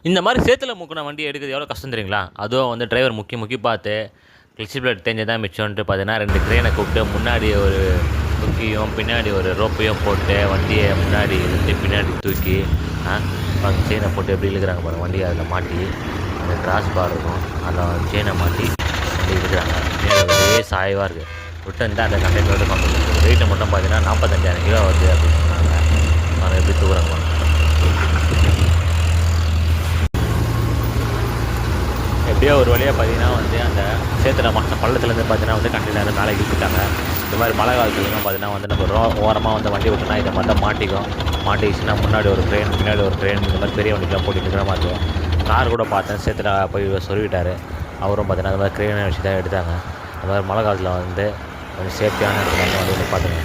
இந்த மாதிரி சேத்துல முக்கின வண்டி எடுக்கிறது எவ்வளோ கஷ்டம் தெரியுங்களா? அதுவும் வந்து டிரைவர் முக்கி பார்த்து கிளட்ச் பிளேட் தேஞ்சது தான் மிச்சம்ன்ட்டு பார்த்தீங்கன்னா 2 கிரேனை கூப்பிட்டு முன்னாடி ஒரு தூக்கியும் பின்னாடி ஒரு ரோப்பையும் போட்டு வண்டியை முன்னாடி இழுத்து பின்னாடி தூக்கி செயினை போட்டு எப்படி இழுக்கிறாங்க பாருங்கள். வண்டியை அதில் மாட்டி அந்த கிராஸ் பார் இருக்கும் அதில் செயினை மாட்டி வண்டி இழுக்கிறாங்க. ஒரே சாய்வாக இருக்குது. விட்டு வந்து அந்த கண்டெக்டரோட கொண்டு வெயிட்டை மட்டும் பார்த்தீங்கன்னா 45,000 கிலோ வருது அப்படின்னு சொன்னாங்க. அதை எப்படி தூக்குறாங்க பாருங்க. எப்படியோ ஒரு வழியாக பார்த்தீங்கன்னா வந்து அந்த சேத்துல பள்ளத்துலேருந்து பார்த்தீங்கன்னா வந்து கண்டெய்னர் மேலே இழுத்துட்டாங்க. இந்த மாதிரி மழை காலத்துலலாம் பார்த்தீங்கன்னா வந்து நம்ம ஓரமாக வந்து வண்டி விட்டுனா இதை மாதிரி தான் மாட்டிக்கிச்சுன்னா முன்னாடி ஒரு ட்ரெயின் பின்னாடி ஒரு ட்ரெயின் இந்த மாதிரி பெரிய வண்டிக்கெலாம் போட்டு நிற்கிற மாதிரி இருக்கும். கார் கூட பார்த்தேன் சேத்துல போய் சொருவிட்டார். அவரும் பார்த்தீங்கன்னா அந்த மாதிரி க்ரெயினை வச்சு தான் எடுத்தாங்க. அந்த மாதிரி மழை காலத்தில் வந்து கொஞ்சம் சேஃப்டியான இடத்துல வந்து பார்த்துங்க.